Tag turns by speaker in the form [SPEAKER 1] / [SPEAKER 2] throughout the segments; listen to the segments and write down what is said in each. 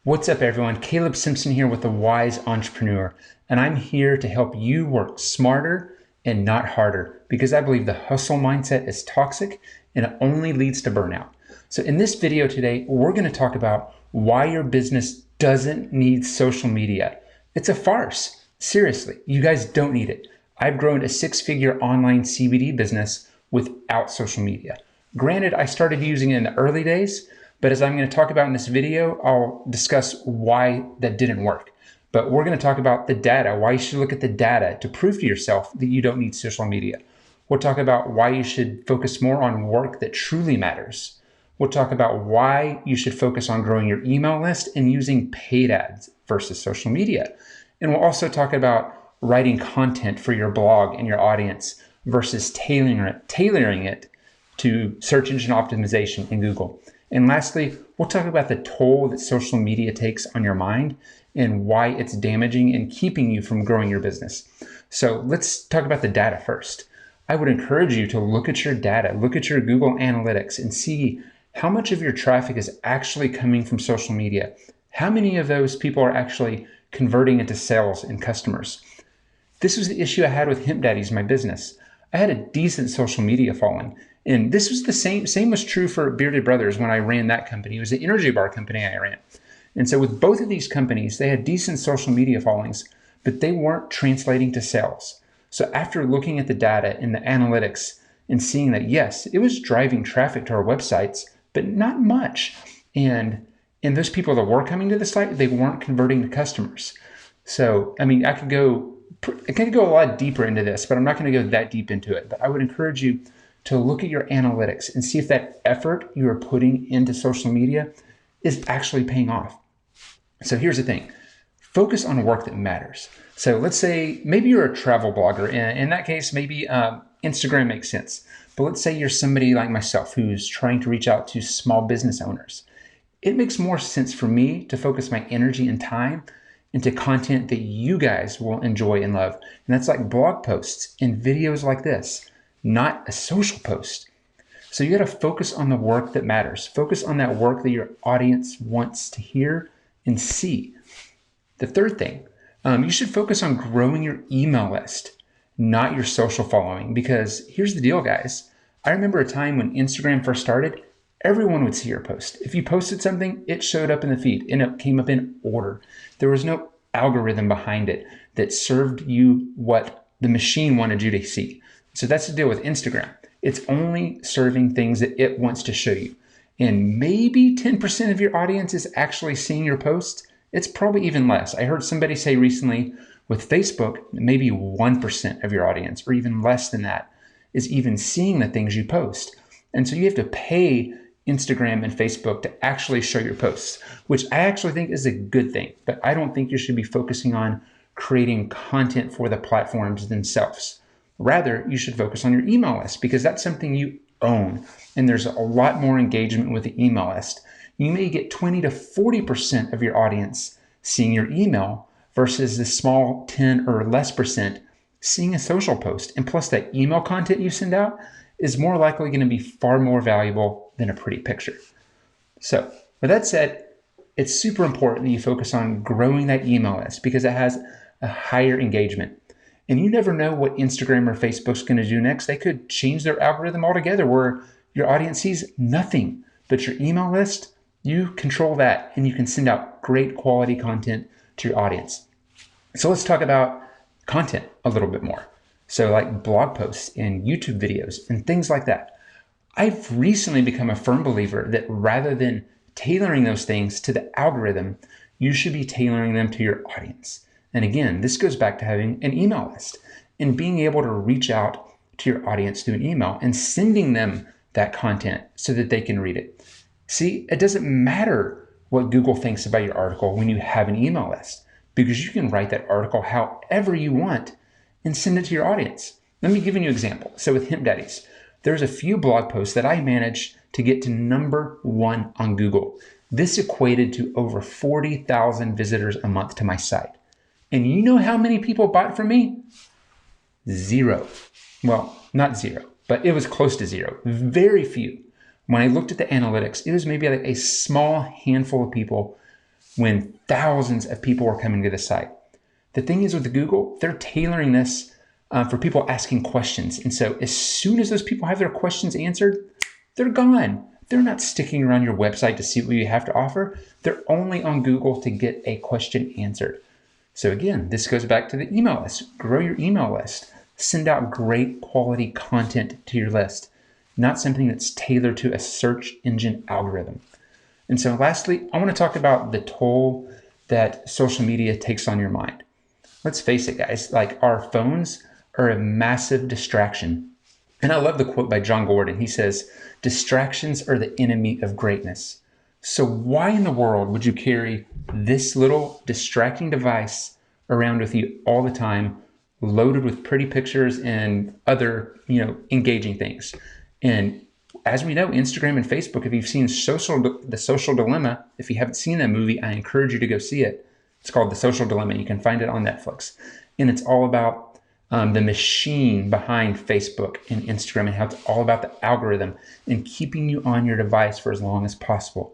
[SPEAKER 1] What's up, everyone? Caleb Simpson here with The Wise Entrepreneur, and I'm here to help you work smarter and not harder because I believe the hustle mindset is toxic and it only leads to burnout. So in this video today, we're going to talk about why your business doesn't need social media. It's a farce. Seriously, you guys don't need it. I've grown a six-figure online CBD business without social media. Granted, I started using it in the early days, but as I'm going to talk about in this video, I'll discuss why that didn't work. But we're going to talk about the data, why you should look at the data to prove to yourself that you don't need social media. We'll talk about why you should focus more on work that truly matters. We'll talk about why you should focus on growing your email list and using paid ads versus social media. And we'll also talk about writing content for your blog and your audience versus tailoring it to search engine optimization in Google. And lastly, we'll talk about the toll that social media takes on your mind and why it's damaging and keeping you from growing your business. So let's talk about the data first. I would encourage you to look at your data, look at your Google Analytics and see how much of your traffic is actually coming from social media. How many of those people are actually converting into sales and customers? This was the issue I had with Hemp Daddies, my business. I had a decent social media following. And this was the same was true for Bearded Brothers when I ran that company. It was the energy bar company I ran. And so with both of these companies, they had decent social media followings, but they weren't translating to sales. So after looking at the data and the analytics and seeing that, yes, it was driving traffic to our websites, but not much. And those people that were coming to the site, they weren't converting to customers. So, I mean, I could go a lot deeper into this, but I'm not going to go that deep into it. But I would encourage you to look at your analytics and see if that effort you are putting into social media is actually paying off. So here's the thing. Focus on work that matters. So let's say maybe you're a travel blogger. And in that case, maybe Instagram makes sense. But let's say you're somebody like myself who's trying to reach out to small business owners. It makes more sense for me to focus my energy and time into content that you guys will enjoy and love. And that's like blog posts and videos like this, not a social post. So you got to focus on the work that matters. Focus on that work that your audience wants to hear and see. The third thing, you should focus on growing your email list, not your social following. Because here's the deal, guys. I remember a time when Instagram first started, everyone would see your post. If you posted something, it showed up in the feed and it came up in order. There was no algorithm behind it that served you what the machine wanted you to see. So that's the deal with Instagram. It's only serving things that it wants to show you. And maybe 10% of your audience is actually seeing your posts. It's probably even less. I heard somebody say recently with Facebook, maybe 1% of your audience, or even less than that, is even seeing the things you post. And so you have to pay Instagram and Facebook to actually show your posts, which I actually think is a good thing. But I don't think you should be focusing on creating content for the platforms themselves. Rather, you should focus on your email list because that's something you own. And there's a lot more engagement with the email list. You may get 20 to 40% of your audience seeing your email versus the small 10 or less percent seeing a social post. And plus that email content you send out is more likely going to be far more valuable than a pretty picture. So with that said, it's super important that you focus on growing that email list because it has a higher engagement. And you never know what Instagram or Facebook's going to do next. They could change their algorithm altogether where your audience sees nothing but your email list. You control that and you can send out great quality content to your audience. So let's talk about content a little bit more. So like blog posts and YouTube videos and things like that. I've recently become a firm believer that rather than tailoring those things to the algorithm, you should be tailoring them to your audience. And again, this goes back to having an email list and being able to reach out to your audience through an email and sending them that content so that they can read it. See, it doesn't matter what Google thinks about your article when you have an email list because you can write that article however you want and send it to your audience. Let me give you an example. So with Hemp Daddies, there's a few blog posts that I managed to get to #1 on Google. This equated to over 40,000 visitors a month to my site. And you know how many people bought from me? 0. Well, not 0, but it was close to 0. Very few. When I looked at the analytics, it was maybe like a small handful of people when thousands of people were coming to the site. The thing is with Google, they're tailoring this for people asking questions. And so as soon as those people have their questions answered, they're gone. They're not sticking around your website to see what you have to offer. They're only on Google to get a question answered. So again, this goes back to the email list. Grow your email list. Send out great quality content to your list, not something that's tailored to a search engine algorithm. And so lastly, I want to talk about the toll that social media takes on your mind. Let's face it, guys, like our phones are a massive distraction. And I love the quote by John Gordon. He says, "Distractions are the enemy of greatness." So why in the world would you carry this little distracting device around with you all the time, loaded with pretty pictures and other, engaging things? And as we know, Instagram and Facebook, if you've seen The Social Dilemma, if you haven't seen that movie, I encourage you to go see it. It's called The Social Dilemma. You can find it on Netflix. And it's all about the machine behind Facebook and Instagram and how it's all about the algorithm and keeping you on your device for as long as possible.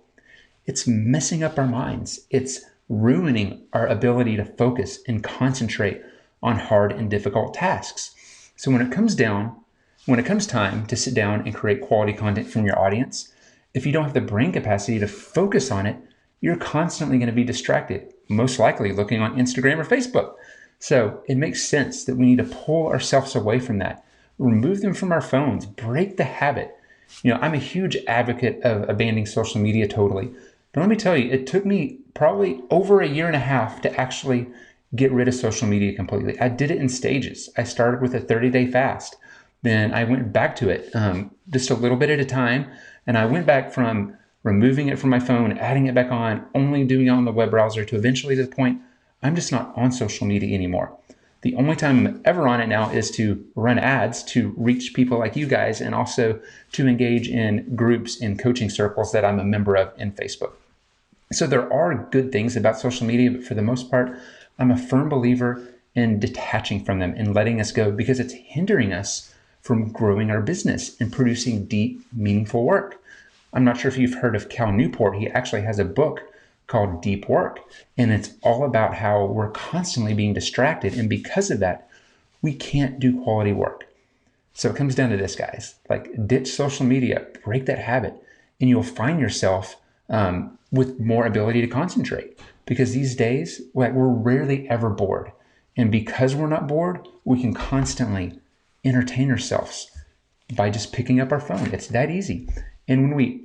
[SPEAKER 1] It's messing up our minds. It's ruining our ability to focus and concentrate on hard and difficult tasks. So when it comes time to sit down and create quality content from your audience, if you don't have the brain capacity to focus on it, you're constantly going to be distracted, most likely looking on Instagram or Facebook. So it makes sense that we need to pull ourselves away from that, remove them from our phones, break the habit. I'm a huge advocate of abandoning social media totally. But let me tell you, it took me probably over a year and a half to actually get rid of social media completely. I did it in stages. I started with a 30-day fast. Then I went back to it just a little bit at a time. And I went back from removing it from my phone, adding it back on, only doing it on the web browser, to eventually to the point I'm just not on social media anymore. The only time I'm ever on it now is to run ads to reach people like you guys, and also to engage in groups and coaching circles that I'm a member of in Facebook. So there are good things about social media, but for the most part, I'm a firm believer in detaching from them and letting us go, because it's hindering us from growing our business and producing deep, meaningful work. I'm not sure if you've heard of Cal Newport. He actually has a book called Deep Work, and it's all about how we're constantly being distracted, and because of that, we can't do quality work. So it comes down to this, guys. Like, ditch social media, break that habit, and you'll find yourself with more ability to concentrate. Because these days, we're rarely ever bored. And because we're not bored, we can constantly entertain ourselves by just picking up our phone. It's that easy. And when we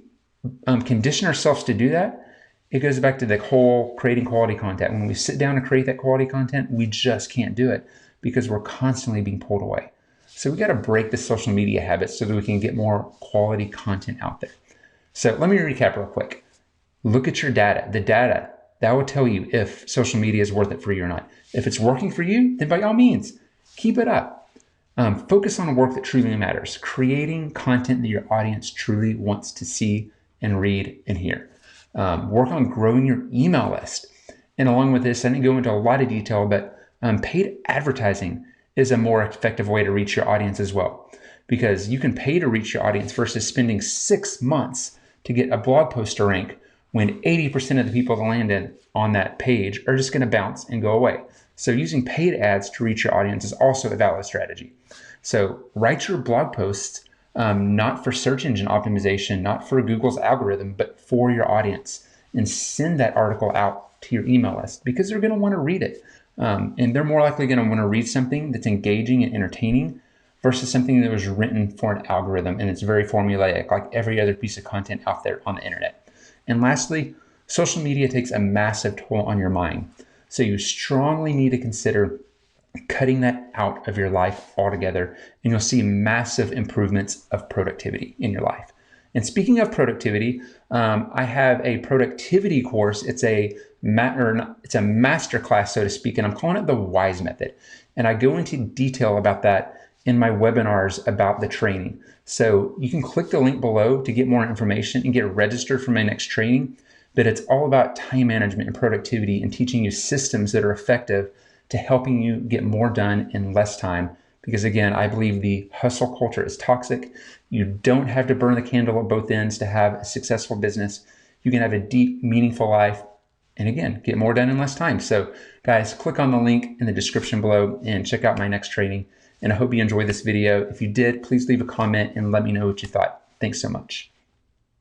[SPEAKER 1] condition ourselves to do that, it goes back to the whole creating quality content. When we sit down to create that quality content, we just can't do it because we're constantly being pulled away. So we got to break the social media habits so that we can get more quality content out there. So let me recap real quick. Look at your data. The data, that will tell you if social media is worth it for you or not. If it's working for you, then by all means, keep it up. Focus on work that truly matters, creating content that your audience truly wants to see and read and hear. Work on growing your email list. And along with this, I didn't go into a lot of detail, but paid advertising is a more effective way to reach your audience as well, because you can pay to reach your audience versus spending 6 months to get a blog post to rank, when 80% of the people that land on that page are just going to bounce and go away. So using paid ads to reach your audience is also a valid strategy. So write your blog posts not for search engine optimization, not for Google's algorithm, but for your audience, and send that article out to your email list, because they're going to want to read it. And they're more likely going to want to read something that's engaging and entertaining versus something that was written for an algorithm and it's very formulaic, like every other piece of content out there on the internet. And lastly, social media takes a massive toll on your mind. So you strongly need to consider cutting that out of your life altogether, and you'll see massive improvements of productivity in your life. And speaking of productivity, I have a productivity course. It's a master class, so to speak, and I'm calling it the WISE method. And I go into detail about that in my webinars about the training. So you can click the link below to get more information and get registered for my next training. But it's all about time management and productivity, and teaching you systems that are effective to helping you get more done in less time. Because again, I believe the hustle culture is toxic. You don't have to burn the candle at both ends to have a successful business. You can have a deep, meaningful life and again, get more done in less time. So guys, click on the link in the description below and check out my next training. And I hope you enjoyed this video. If you did, please leave a comment and let me know what you thought. Thanks so much.